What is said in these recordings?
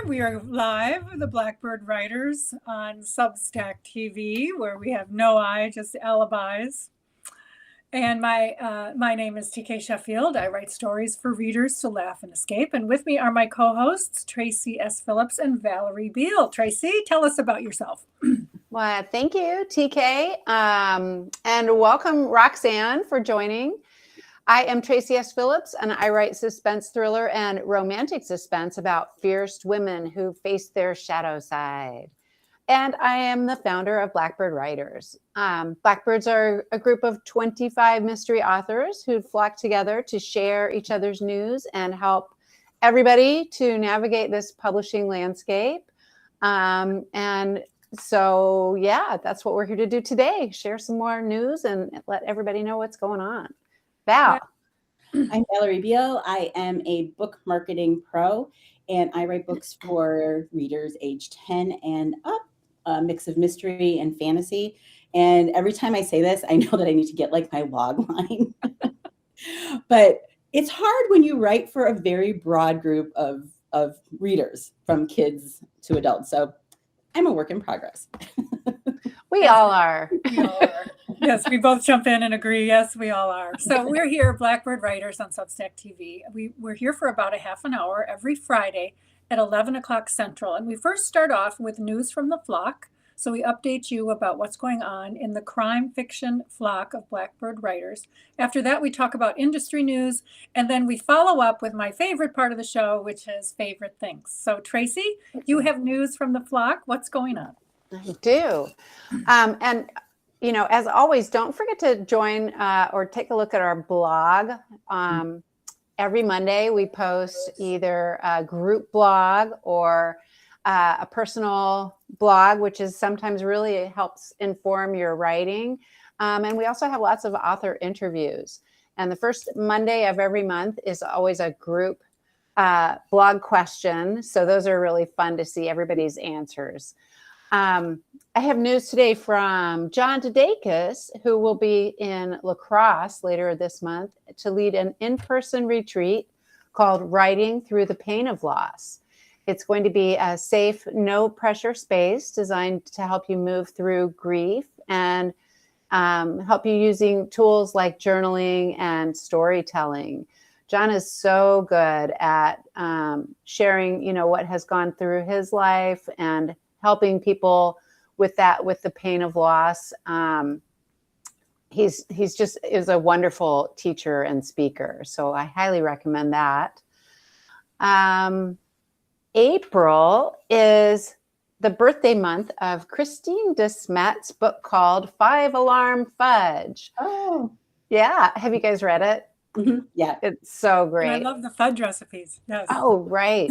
We are live, the Blackbird Writers on Substack TV, where we have no I, just alibis. And my name is TK Sheffield. I write stories for readers to laugh and escape. And with me are my co-hosts, Tracey S. Phillips and Valerie Beal. Tracey, tell us about yourself. Well, thank you, TK. And welcome, Roxanne, for joining. I am Tracey S. Phillips, and I write suspense thriller and romantic suspense about fierce women who face their shadow side. And I am the founder of Blackbird Writers. Blackbirds are a group of 25 mystery authors who flock together to share each other's news and help everybody to navigate this publishing landscape. And so, yeah, that's what we're here to do today. Share some more news and let everybody know what's going on. Val. I'm Valerie Beal. I am a book marketing pro, and I write books for readers age 10 and up, a mix of mystery and fantasy. And every time I say this, I know that I need to get like my log line. But it's hard when you write for a very broad group of readers, from kids to adults. So I'm a work in progress. We all are. We all are. Yes, we both jump in and agree. Yes, we all are. So we're here, Blackbird Writers on Substack TV. We're here for about a half an hour every Friday at 11 o'clock Central. And we first start off with news from the flock. So we update you about what's going on in the crime fiction flock of Blackbird Writers. After that, we talk about industry news. And then we follow up with my favorite part of the show, which is favorite things. So Tracey, you have news from the flock. What's going on? I do. And you know, as always, don't forget to join or take a look at our blog. Every Monday, we post either a group blog or a personal blog, which is sometimes really helps inform your writing. And we also have lots of author interviews. And the first Monday of every month is always a group blog question. So those are really fun to see everybody's answers. I have news today from John Dudakis, who will be in La Crosse later this month to lead an in-person retreat called Writing Through the Pain of Loss. It's going to be a safe, no-pressure space designed to help you move through grief and help you using tools like journaling and storytelling. John is so good at sharing, you know, what has gone through his life and helping people with the pain of loss. He's just is a wonderful teacher and speaker. So I highly recommend that. April is the birthday month of Christine DeSmet's book called 5 Alarm Fudge. Oh, yeah. Have you guys read it? Mm-hmm. Yeah. It's so great. And I love the fudge recipes. Yes. Oh, right.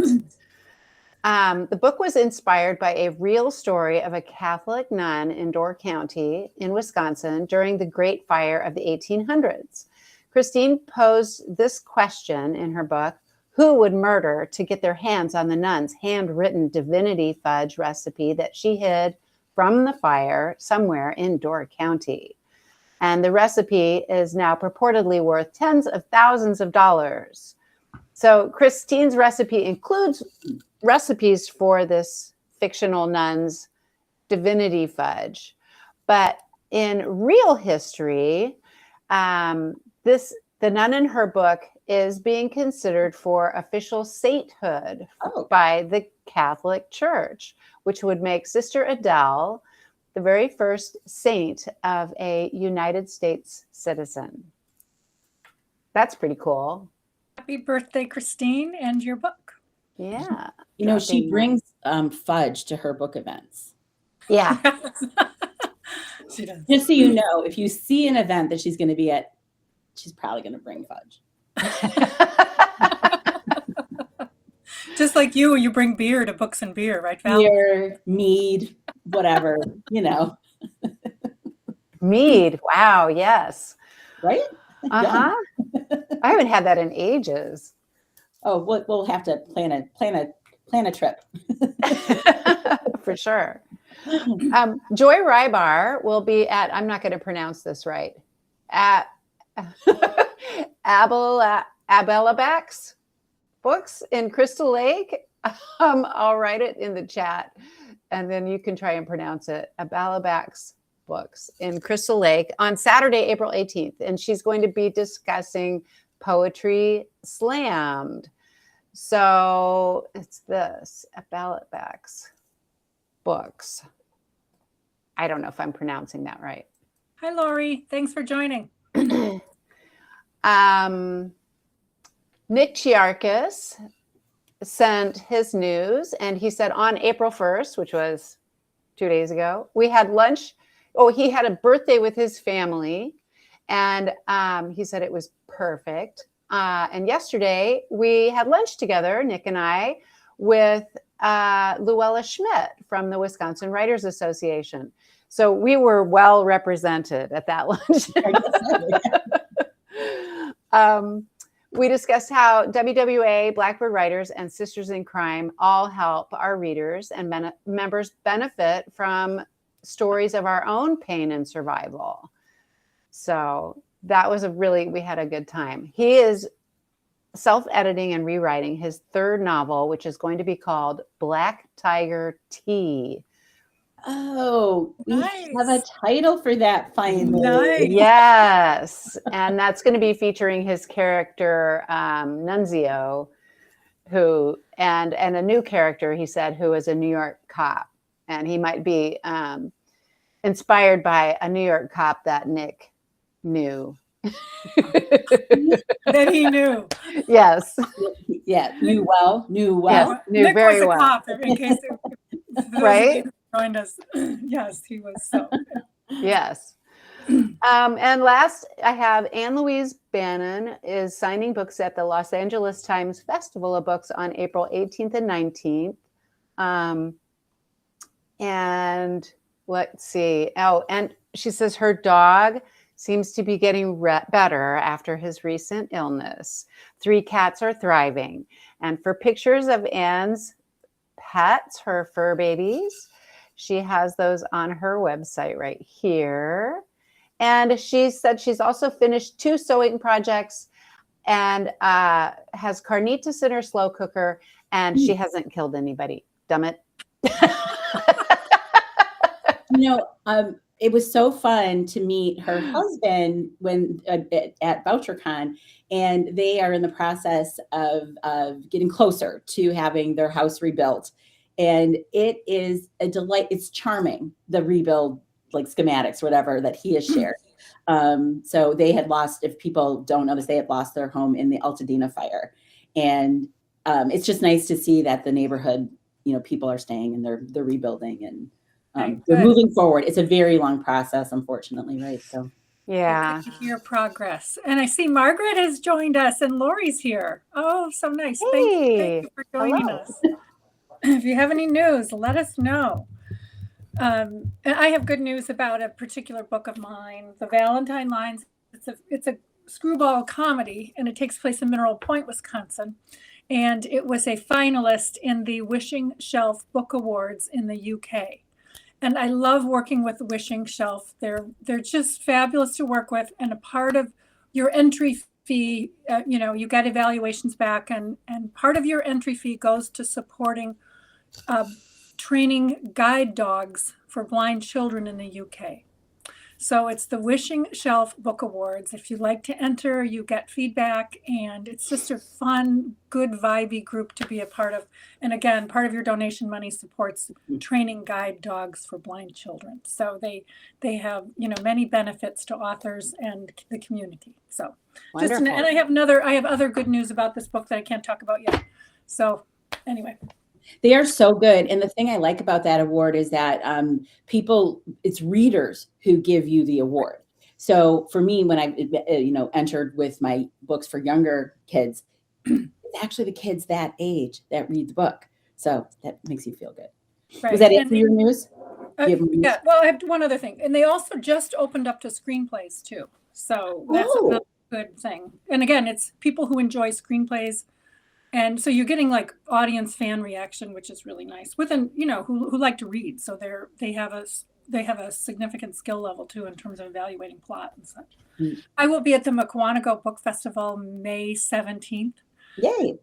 The book was inspired by a real story of a Catholic nun in Door County in Wisconsin during the Great Fire of the 1800s. Christine posed this question in her book: who would murder to get their hands on the nun's handwritten divinity fudge recipe that she hid from the fire somewhere in Door County? And the recipe is now purportedly worth tens of thousands of dollars. So Christine's recipe includes recipes for this fictional nun's divinity fudge. But in real history, the nun in her book is being considered for official sainthood by the Catholic Church, which would make Sister Adele the very first saint of a United States citizen. That's pretty cool. Happy birthday, Christine, and your book. Yeah. You know, she brings fudge to her book events. Yeah. She does. Just so you know, if you see an event that she's going to be at, she's probably going to bring fudge. Just like you bring beer to Books and Beer, right, Val? Beer, mead, whatever, you know. Mead. Wow. Yes. Right? Uh-huh. Yeah. I haven't had that in ages. Oh, we'll have to plan a trip. For sure. Joy Rybar will be at, I'm not going to pronounce this right, at Abelabac's Books in Crystal Lake I'll write it in the chat, and then you can try and pronounce it. Abalabak's Books in Crystal Lake on Saturday, April 18th. And she's going to be discussing Poetry Slammed. So it's this, Abalabak's Books. I don't know if I'm pronouncing that right. Hi, Lori. Thanks for joining. Nick Chiarkis sent his news, and he said on April 1st, which was 2 days ago, we had lunch. Oh, he had a birthday with his family, and he said it was perfect. And yesterday we had lunch together, Nick and I, with Luella Schmidt from the Wisconsin Writers Association. So we were well represented at that lunch. We discussed how WWA, Blackbird Writers, and Sisters in Crime all help our readers and members benefit from stories of our own pain and survival. So that was we had a good time. He is self-editing and rewriting his third novel, which is going to be called Black Tiger Tea. Oh, Nice. we have a title for that finally. Nice. Yes. And that's going to be featuring his character, Nunzio, who, and a new character, he said, who is a New York cop. And he might be inspired by a New York cop that Nick knew. That he knew. Yes. Yeah, knew well. Yes, knew Nick very was a well. cop, in case Right? Joined us. Yes, he was. So Yes. And last, I have Anne Louise Bannon is signing books at the Los Angeles Times Festival of Books on April 18th and 19th. And let's see. Oh, and she says her dog seems to be getting better after his recent illness. 3 cats are thriving. And for pictures of Anne's pets, her fur babies, she has those on her website right here. And she said she's also finished 2 sewing projects and has carnitas in her slow cooker, and she hasn't killed anybody. Dumb it. It was so fun to meet her husband when at VoucherCon, and they are in the process of getting closer to having their house rebuilt. And it is a delight. It's charming, the rebuild, like schematics, whatever that he has shared. So they had lost, if people don't notice, they had lost their home in the Altadena fire. And it's just nice to see that the neighborhood, people are staying and they're rebuilding and they're moving forward. It's a very long process, unfortunately, right? So yeah. Good to hear progress. And I see Margaret has joined us and Lori's here. Oh, so nice. Hey. Thank you for joining Hello. us. If you have any news, let us know. And I have good news about a particular book of mine, The Valentine Lines. It's a screwball comedy, and it takes place in Mineral Point, Wisconsin. And it was a finalist in the Wishing Shelf Book Awards in the UK. And I love working with Wishing Shelf. They're just fabulous to work with. And a part of your entry fee, you get evaluations back, and part of your entry fee goes to supporting training guide dogs for blind children in the UK. So it's the Wishing Shelf Book Awards. If you'd like to enter, you get feedback, and it's just a fun, good, vibey group to be a part of. And again, part of your donation money supports training guide dogs for blind children. So they have, many benefits to authors and the community. So Wonderful. and I have other good news about this book that I can't talk about yet. So anyway. They are so good. And the thing I like about that award is that it's readers who give you the award. So for me, when I, entered with my books for younger kids, it's actually the kids that age that read the book. So that makes you feel good. Right. Was that it for your news? Yeah. Well, I have one other thing. And they also just opened up to screenplays too. So that's another good thing. And again, it's people who enjoy screenplays. And so you're getting like audience fan reaction, which is really nice. Within, who like to read, so they have a significant skill level too in terms of evaluating plot and such. I will be at the Mukwonago Book Festival May 17th. Yay.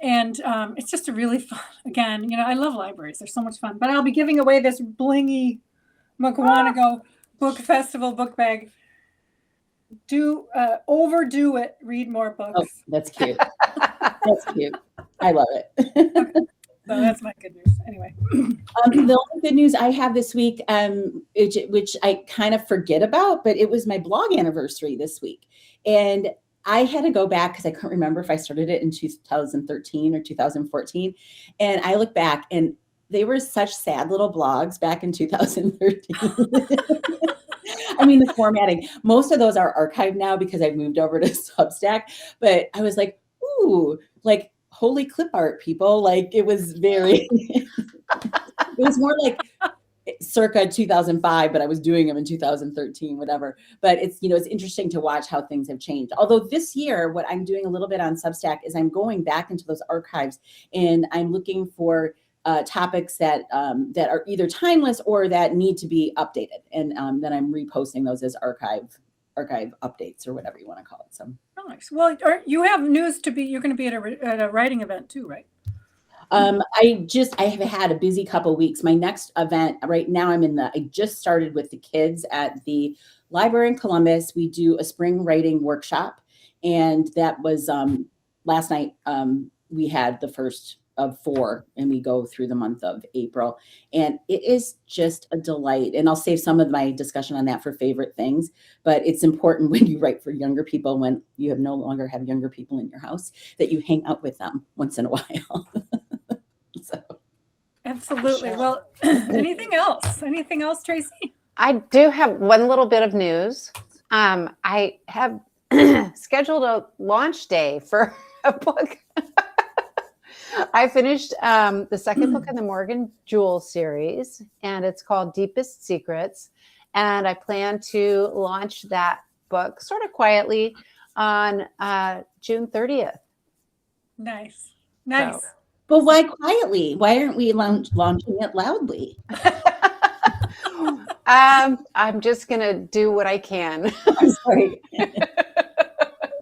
It's just a really fun, again, I love libraries. They're so much fun. But I'll be giving away this blingy Mukawanago Book Festival book bag. Overdo it. Read more books. Oh, that's cute. That's cute. I love it. Okay. So that's my good news. Anyway. The only good news I have this week, which I kind of forget about, but it was my blog anniversary this week. And I had to go back because I couldn't remember if I started it in 2013 or 2014. And I look back and they were such sad little blogs back in 2013. I mean, the formatting, most of those are archived now because I've moved over to Substack. But I was like, ooh, like, holy clip art, people. Like, it was very, it was more like circa 2005, but I was doing them in 2013, whatever. But it's, it's interesting to watch how things have changed. Although this year, what I'm doing a little bit on Substack is I'm going back into those archives and I'm looking for topics that are either timeless or that need to be updated. And then I'm reposting those as archive updates or whatever you want to call it. So nice. Well, you have news you're going to be at a writing event too, right? I have had a busy couple of weeks. My next event right now, I just started with the kids at the library in Columbus. We do a spring writing workshop. And that was last night. We had the first of 4 and we go through the month of April, and it is just a delight. And I'll save some of my discussion on that for favorite things, but it's important when you write for younger people, when you no longer have younger people in your house, that you hang out with them once in a while. So. Absolutely. Well, anything else, Tracy? I do have one little bit of news. I have scheduled a launch day for a book. I finished the second book in the Morgan Jewell series, and it's called Deepest Secrets. And I plan to launch that book sort of quietly on June 30th. Nice. So. But why quietly? Why aren't we launching it loudly? I'm just going to do what I can. I'm sorry.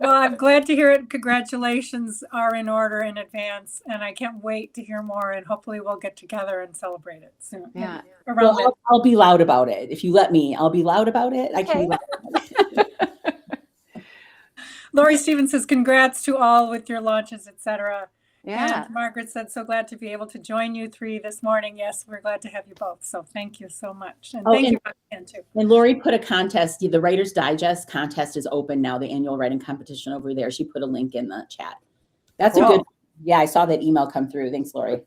Well, I'm glad to hear it. Congratulations are in order in advance, and I can't wait to hear more, and hopefully we'll get together and celebrate it soon. Yeah. I'll be loud about it. If you let me, I'll be loud about it. I can be loud about it. Lori Stevens says, congrats to all with your launches, etc. Yeah. And Margaret said, so glad to be able to join you 3 this morning. Yes, we're glad to have you both. So thank you so much. And thank you again, too. And Lori put a contest. The Writer's Digest contest is open now, the annual writing competition over there. She put a link in the chat. That's cool. A good, I saw that email come through. Thanks, Lori.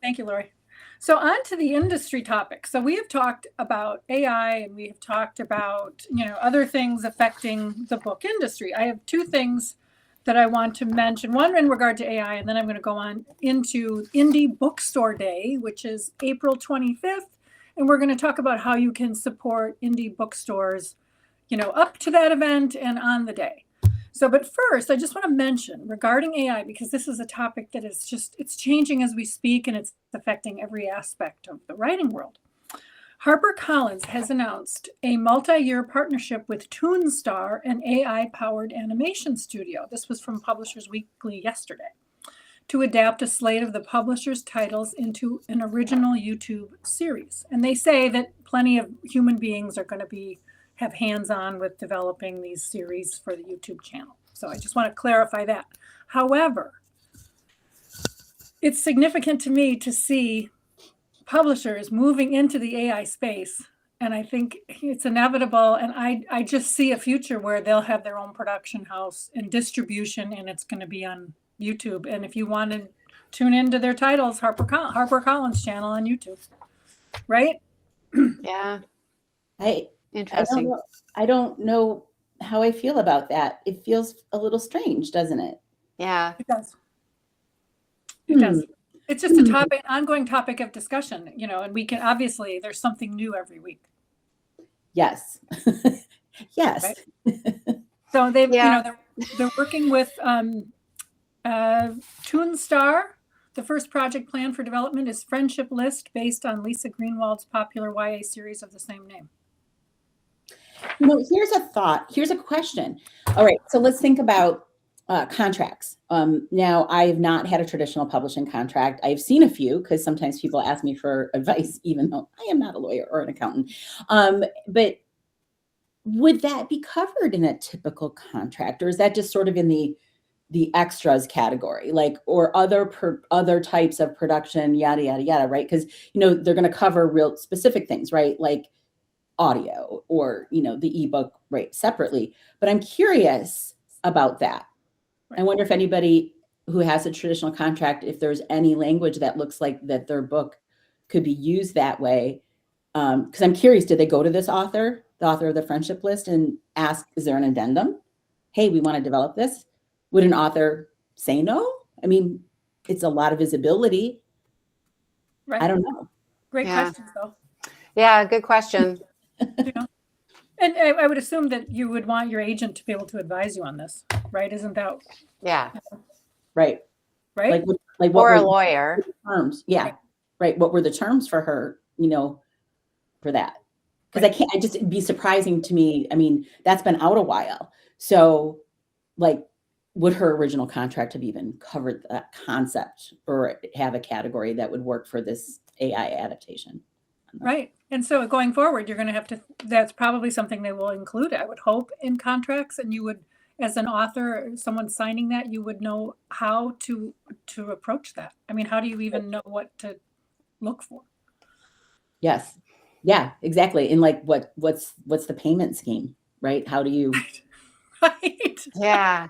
Thank you, Lori. So on to the industry topic. So we have talked about AI and we have talked about, other things affecting the book industry. I have 2 things that I want to mention. One in regard to AI, and then I'm going to go on into Indie Bookstore Day, which is April 25th. And we're going to talk about how you can support indie bookstores, up to that event and on the day. So, but first, I just want to mention regarding AI, because this is a topic that is it's changing as we speak, and it's affecting every aspect of the writing world. HarperCollins has announced a multi-year partnership with Toonstar, an AI-powered animation studio. This was from Publishers Weekly yesterday, to adapt a slate of the publisher's titles into an original YouTube series. And they say that plenty of human beings are going to have hands-on with developing these series for the YouTube channel. So I just want to clarify that. However, it's significant to me to see publishers moving into the AI space. And I think it's inevitable. And I just see a future where they'll have their own production house and distribution, and it's going to be on YouTube. And if you want to tune into their titles, HarperCollins channel on YouTube. Right? Yeah. Interesting. I don't know how I feel about that. It feels a little strange, doesn't it? Yeah. It does. It does. It's just an ongoing topic of discussion, and we can obviously, there's something new every week. Yes. Yes. Right? So they've, they're working with Toonstar. The first project plan for development is Friendship List, based on Lisa Greenwald's popular YA series of the same name. Here's a thought. Here's a question. All right. So let's think about contracts. Now, I have not had a traditional publishing contract. I've seen a few because sometimes people ask me for advice, even though I am not a lawyer or an accountant. But would that be covered in a typical contract, or is that just sort of in the extras category, like, or other types of production, yada yada yada, right? Because they're going to cover real specific things, right? Like audio or the ebook, right, separately. But I'm curious about that. I wonder if anybody who has a traditional contract, if there's any language that looks like that their book could be used that way. Because I'm curious, did they go to this author, the author of the friendship list, and ask, is there an addendum? Hey, we want to develop this. Would an author say no? I mean, it's a lot of visibility. Right. I don't know. Great questions, though. Yeah, good question. And I would assume that you would want your agent to be able to advise you on this, right? Isn't that? Yeah. Right. Right. Like what or a were lawyer. the terms? Yeah. Right. What were the terms for her, for that? Because I just, it'd be surprising to me. I mean, that's been out a while. So like, would her original contract have even covered that concept or have a category that would work for this AI adaptation? Right. And so going forward, you're going to have to, that's probably something they will include, I would hope, in contracts. And you would, as an author, someone signing that, you would know how to approach that. I mean, how do you even know what to look for? Yes. Yeah, exactly. And like, what's the payment scheme, right? How do you? Right. Yeah.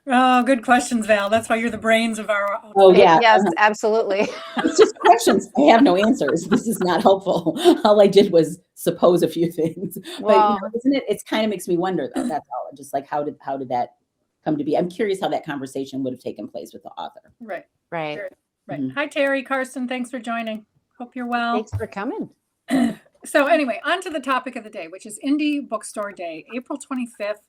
Oh, good questions, Val. That's why you're the brains of our. Oh yeah. Yes, absolutely. It's just questions. I have no answers. This is not helpful. All I did was suppose a few things. Well, but isn't it? It's kind of makes me wonder though. That's all. Just like how did that come to be? I'm curious how that conversation would have taken place with the author. Right. Right. Right. Mm-hmm. Hi, Terry, Carson. Thanks for joining. Hope you're well. Thanks for coming. So anyway, on to the topic of the day, which is Indie Bookstore Day, April 25th.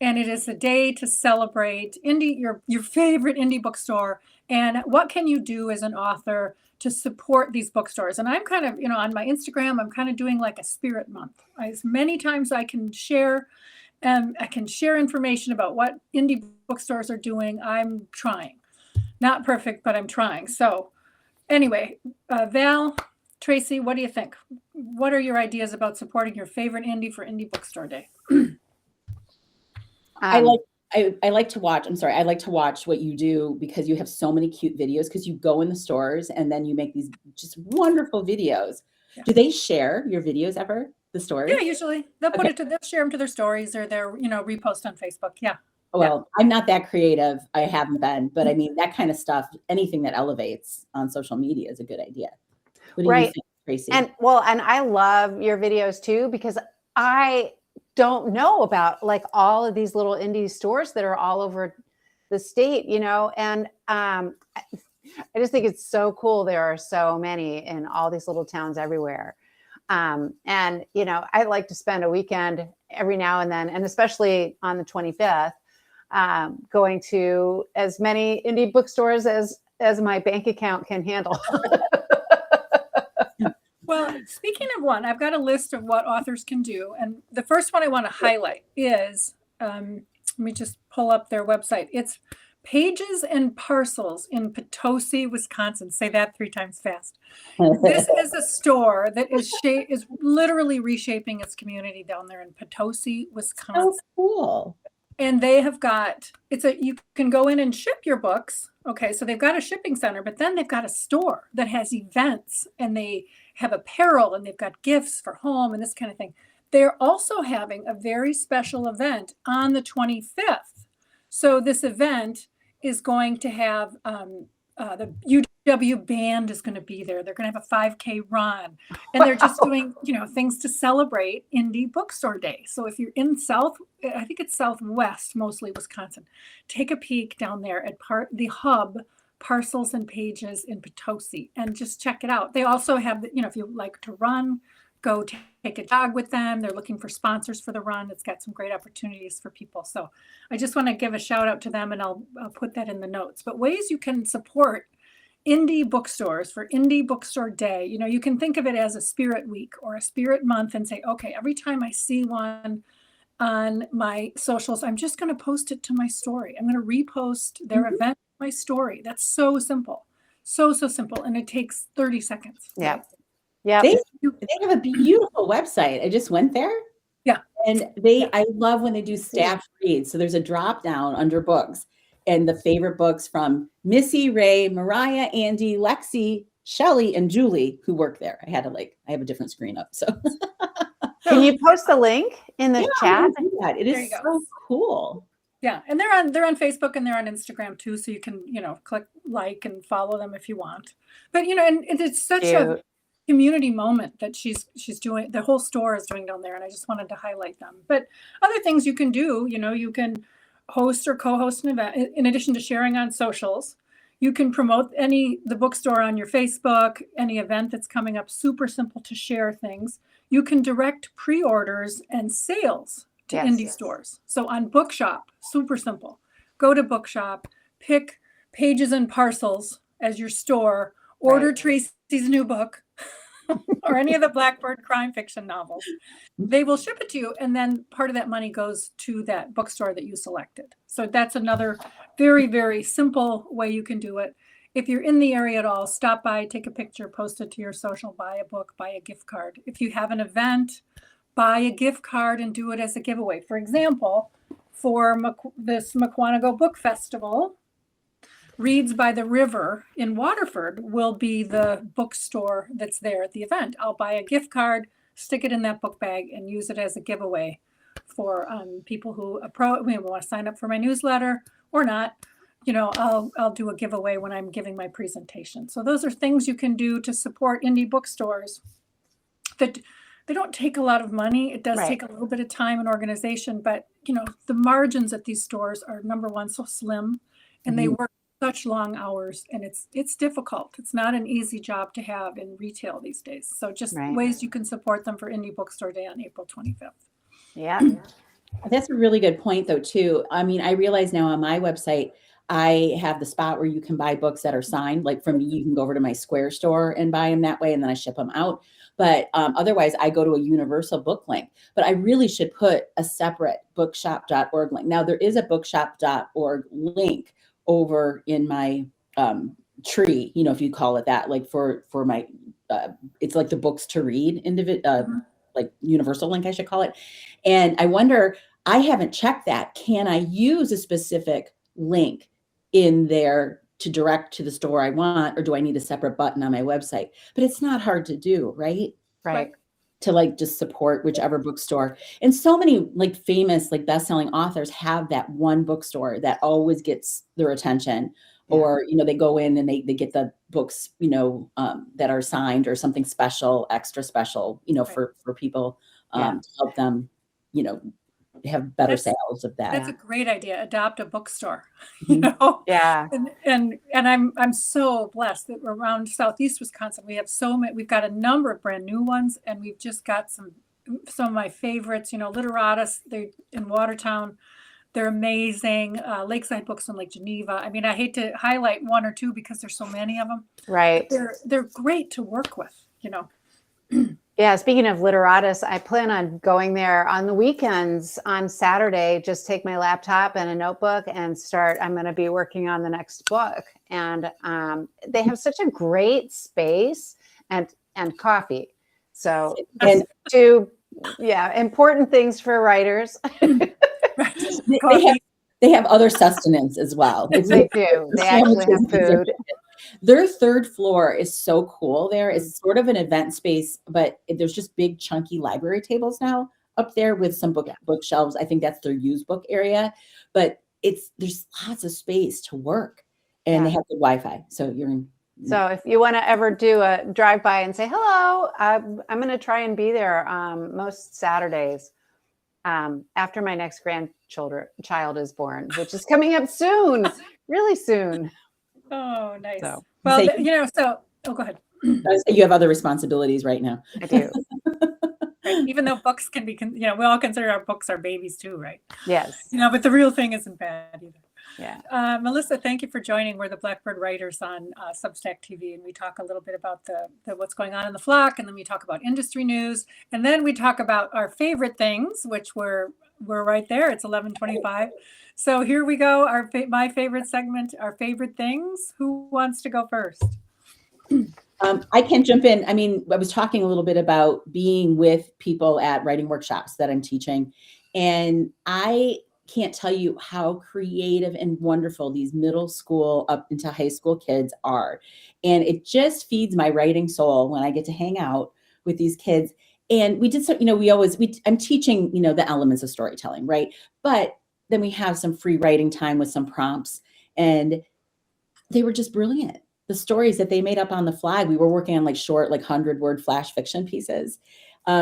And it is a day to celebrate your favorite indie bookstore. And what can you do as an author to support these bookstores? And I'm kind of, on my Instagram, I'm kind of doing like a spirit month. As many times I can share, information about what indie bookstores are doing. I'm trying. Not perfect, but I'm trying. So anyway, Val, Tracy, what do you think? What are your ideas about supporting your favorite indie for Indie Bookstore Day? I like to watch. I'm sorry. I like to watch what you do because you have so many cute videos because you go in the stores and then you make these just wonderful videos. Yeah. Do they share your videos ever? The stores? Yeah, usually they'll they'll share them to their stories or their, repost on Facebook. Yeah. Well, I'm not that creative. I haven't been, but I mean, that kind of stuff, anything that elevates on social media is a good idea. What do you think, Tracy? And I love your videos too, because I don't know about like all of these little indie stores that are all over the state, and I just think it's so cool. There are so many in all these little towns everywhere. And, I like to spend a weekend every now and then, and especially on the 25th, going to as many indie bookstores as my bank account can handle. Well, speaking of one, I've got a list of what authors can do. And the first one I want to highlight is, let me just pull up their website. It's Pages and Parcels in Potosi, Wisconsin. Say that 3 times fast. This is a store that is literally reshaping its community down there in Potosi, Wisconsin. Oh, cool. And they have got, you can go in and ship your books. Okay, so they've got a shipping center, but then they've got a store that has events and they have apparel and they've got gifts for home and this kind of thing. They're also having a very special event on the 25th. So this event is going to have the UW band is going to be there. They're going to have a 5K run, and they're just doing, things to celebrate Indie Bookstore Day. So if you're in I think it's Southwest, mostly Wisconsin, take a peek down there at the hub, Parcels and Pages in Potosi, and just check it out. They also have, if you like to run, go take a jog with them. They're looking for sponsors for the run. It's got some great opportunities for people. So I just want to give a shout out to them, and I'll put that in the notes. But ways you can support indie bookstores for Indie Bookstore Day. You can think of it as a spirit week or a spirit month and say, okay, every time I see one on my socials. I'm just going to post it to my story. I'm going to repost their event, my story. That's so simple. So simple. And it takes 30 seconds. Yeah. Right? Yeah. They have a beautiful website. I just went there. Yeah. And I love when they do staff reads. So there's a drop down under books and the favorite books from Missy, Ray, Mariah, Andy, Lexi, Shelly, and Julie, who work there. I have a different screen up. So Can you post the link in the chat? It is so cool. Yeah, and they're on Facebook and they're on Instagram too, so you can click like and follow them if you want. But and it's such a community moment that she's doing. The whole store is doing down there, and I just wanted to highlight them. But other things you can do, you can host or co-host an event in addition to sharing on socials. You can promote the bookstore on your Facebook, any event that's coming up. Super simple to share things. You can direct pre-orders and sales to indie stores. So on Bookshop, super simple. Go to Bookshop, pick Pages and Parcels as your store, order Tracy's new book or any of the Blackbird crime fiction novels. They will ship it to you, and then part of that money goes to that bookstore that you selected. So that's another very, very simple way you can do it. If you're in the area at all, stop by, take a picture, post it to your social, buy a book, buy a gift card. If you have an event, buy a gift card and do it as a giveaway. For example, for this Mukwonago Book Festival, Reads by the River in Waterford will be the bookstore that's there at the event. I'll buy a gift card, stick it in that book bag, and use it as a giveaway for people who want to sign up for my newsletter or not. I'll do a giveaway when I'm giving my presentation. So those are things you can do to support indie bookstores that they don't take a lot of money. It does take a little bit of time and organization, but the margins at these stores are, number one, so slim, and they work such long hours, and it's difficult. It's not an easy job to have in retail these days. So just ways you can support them for Indie Bookstore Day on April 25th. Yeah. That's a really good point though, too. I mean, I realize now on my website, I have the spot where you can buy books that are signed. Like for me, you can go over to my Square store and buy them that way, and then I ship them out. But otherwise, I go to a universal book link. But I really should put a separate bookshop.org link. Now, there is a bookshop.org link over in my tree, if you call it that, like for my, it's like the books to read like universal link, I should call it. And I wonder, I haven't checked that. Can I use a specific link in there to direct to the store I want, or do I need a separate button on my website? But it's not hard to do, right? Right. To like just support whichever bookstore. And so many like famous, like best-selling authors have that one bookstore that always gets their attention. Or, they go in and they get the books, that are signed or something special, extra special, for people to help them, have better sales of that. That's a great idea. Adopt a bookstore, Yeah. And I'm so blessed that around Southeast Wisconsin, we've got a number of brand new ones, and we've just got some of my favorites, Literatus, they're in Watertown. They're amazing. Lakeside Books in Lake Geneva. I mean, I hate to highlight one or two because there's so many of them. Right. They're great to work with, Yeah, speaking of Literatus, I plan on going there on the weekends on Saturday. Just take my laptop and a notebook and I'm going to be working on the next book. And they have such a great space and coffee. So two important things for writers. They have other sustenance as well. They do. They actually have food. Their third floor is so cool there. It's sort of an event space, but there's just big chunky library tables now up there with some bookshelves. I think that's their used book area, but there's lots of space to work, and they have the Wi-Fi. So you're in. So if you want to ever do a drive by and say hello, I'm going to try and be there most Saturdays after my next child is born, which is coming up soon, really soon. Oh, nice. So, well, go ahead. You have other responsibilities right now. I do. Right? Even though books can be, we all consider our books our babies too, right? Yes. But the real thing isn't bad either. Yeah. Melissa, thank you for joining. We're the Blackbird Writers on Substack TV, and we talk a little bit about the what's going on in the flock, and then we talk about industry news, and then we talk about our favorite things, which were we're right there. It's 11:25. So here we go. My favorite segment, our favorite things. Who wants to go first? I can jump in. I mean, I was talking a little bit about being with people at writing workshops that I'm teaching, and I can't tell you how creative and wonderful these middle school up into high school kids are. And it just feeds my writing soul when I get to hang out with these kids. And we did some, I'm teaching, the elements of storytelling, right? But then we have some free writing time with some prompts, and they were just brilliant. The stories that they made up on the fly. We were working on like short, like 100-word flash fiction pieces.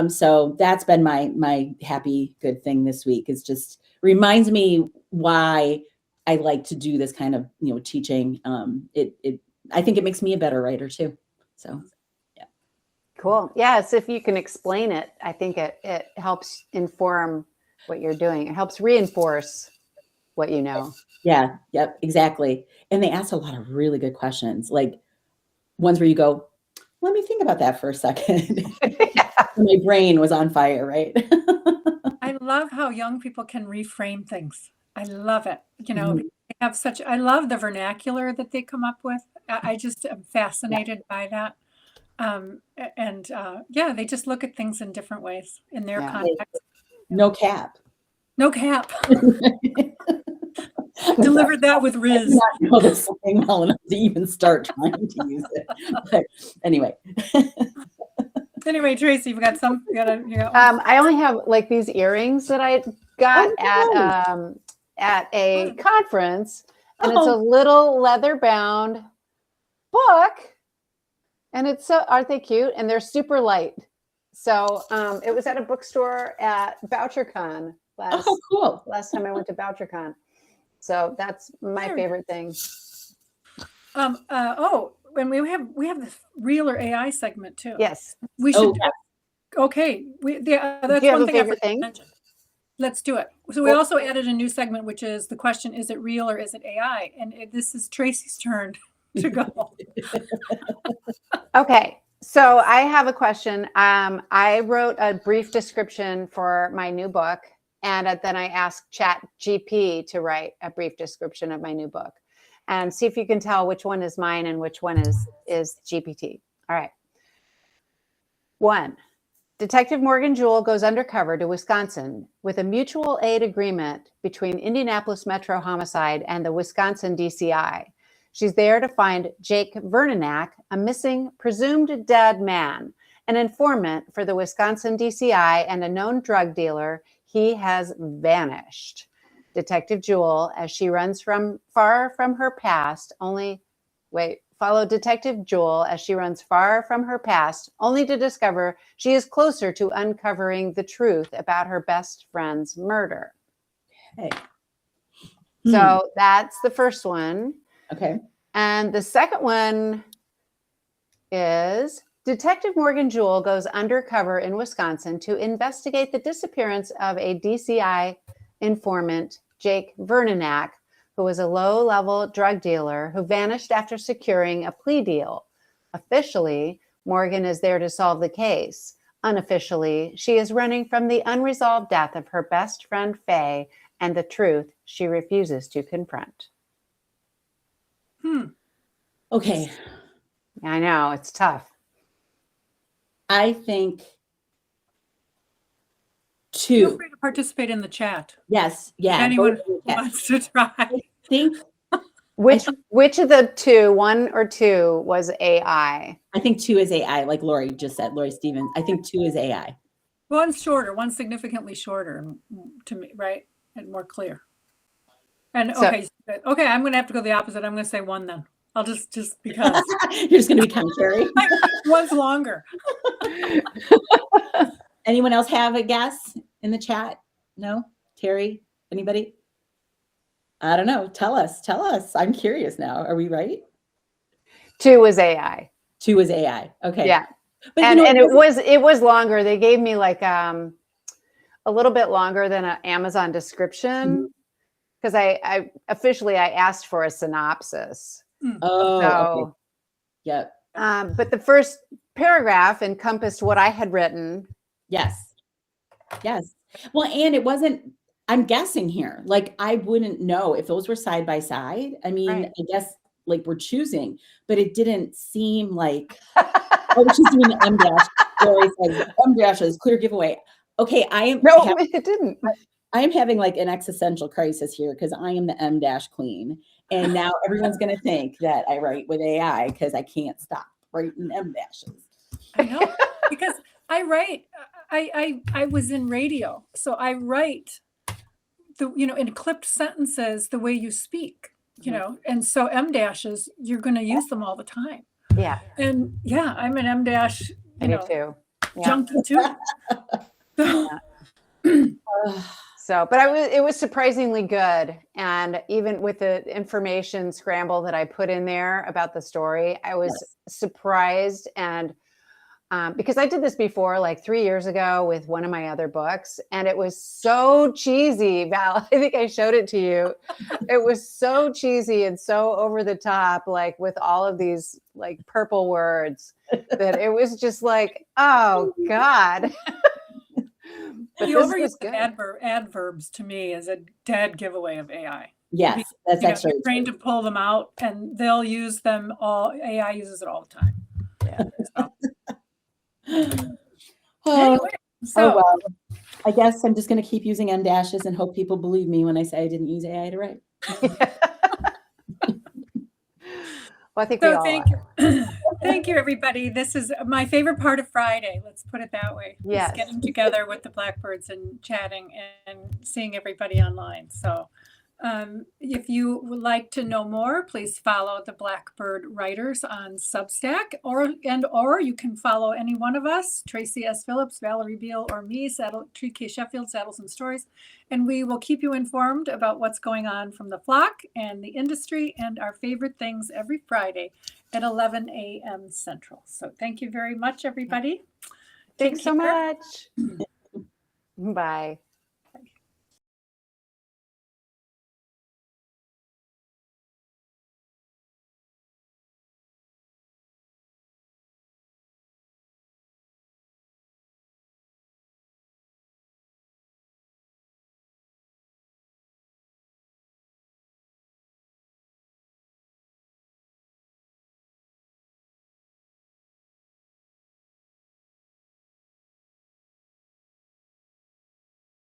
So that's been my happy good thing this week. Is just reminds me why I like to do this kind of teaching. I think it makes me a better writer too. So yeah. Cool. Yes, if you can explain it, I think it helps inform what you're doing. It helps reinforce what you know. Yeah, yep, exactly. And they ask a lot of really good questions, like ones where you go, let me think about that for a second. My brain was on fire, right? I love how young people can reframe things. I love it. Mhm. They have I love the vernacular that they come up with. I just am fascinated by that. Yeah, they just look at things in different ways in their Yeah. context. No cap. No cap. Delivered that with I Riz. do not know this slang well enough to even start trying to use it. But anyway. Anyway, Tracy, you got one? I only have like these earrings that I got at a conference, and it's a little leather bound book, and aren't they cute? And they're super light. So it was at a bookstore at BoucherCon Cool. last time I went to BoucherCon. So that's my favorite thing. And we have the real or AI segment too. Yes. We should. Okay. That's Do you have one a thing I favorite forgot to thing? mention. Let's do it. So we also added a new segment, which is the question: is it real or is it AI? And this is Tracy's turn to go. Okay. So I have a question. I wrote a brief description for my new book, and then I asked ChatGPT to write a brief description of my new book, and see if you can tell which one is mine and which one is GPT. All right. 1. Detective Morgan Jewell goes undercover to Wisconsin with a mutual aid agreement between Indianapolis Metro Homicide and the Wisconsin DCI. She's there to find Jake Vernanak, a missing, presumed dead man, an informant for the Wisconsin DCI and a known drug dealer. He has vanished. Detective Jewell, as she runs far from her past, follow Detective Jewell as she runs far from her past, only to discover she is closer to uncovering the truth about her best friend's murder. Okay. So that's the first one. Okay. And the second one is Detective Morgan Jewell goes undercover in Wisconsin to investigate the disappearance of a DCI informant, Jake Vernanak, who was a low-level drug dealer who vanished after securing a plea deal. Officially, Morgan is there to solve the case. Unofficially, she is running from the unresolved death of her best friend, Faye, and the truth she refuses to confront. Okay. I know, it's tough. I think 2. Feel free to participate in the chat. Yes. Yeah. If anyone wants to try. I think Which of the two, 1 or 2, was AI? I think 2 is AI, like Lori just said, Lori Stevens. I think 2 is AI. One's shorter, one's significantly shorter to me, right? And more clear. And okay, I'm going to have to go the opposite. I'm going to say 1 then. I'll just because. You're just going to be contrary. One's longer. Anyone else have a guess in the chat? No? Terry? Anybody? I don't know. Tell us. I'm curious now. Are we right? 2 was AI. 2 is AI. Okay. Yeah. But and it was longer. They gave me like a little bit longer than an Amazon description because I officially asked for a synopsis. Oh, okay. Yep. But the first paragraph encompassed what I had written. Yes. Well, and it wasn't, I'm guessing here. Like, I wouldn't know if those were side by side. I mean, Right. I guess like we're choosing, but it didn't seem like, oh, she's doing the M dash. Lori says M dash is clear giveaway. Okay, No, it didn't. I am having like an existential crisis here because I am the M dash queen. And now everyone's going to think that I write with AI because I can't stop writing M dashes. I know, because I write, I was in radio, so I write in clipped sentences the way you speak, and so M dashes, you're going to use them all the time. Yeah, And yeah, I'm an M dash, I do too. Yeah. junkie too. So, So, but it was surprisingly good. And even with the information scramble that I put in there about the story, I was surprised. And because I did this before, like 3 years ago with one of my other books, and it was so cheesy, Val. I think I showed it to you. It was so cheesy and so over the top, like with all of these like purple words, that it was just like, oh God. But the this overuse was of good. adverbs to me is a dead giveaway of AI. Yes, that's actually you're trained to pull them out, and they'll use them all. AI uses it all the time. Yeah. Anyway, so well, I guess I'm just going to keep using M dashes and hope people believe me when I say I didn't use AI to write. Well, I think we all thank you. Thank you, everybody. This is my favorite part of Friday. Let's put it that way. Yes. Just getting together with the Blackbirds and chatting and seeing everybody online. So if you would like to know more, please follow the Blackbird Writers on Substack, or you can follow any one of us, Tracey S. Phillips, Valerie Beal, or me, K. Sheffield, Saddles and Stories, and we will keep you informed about what's going on from the flock and the industry and our favorite things every Friday at 11 a.m. Central. So thank you very much, everybody. Thanks so much. Bye.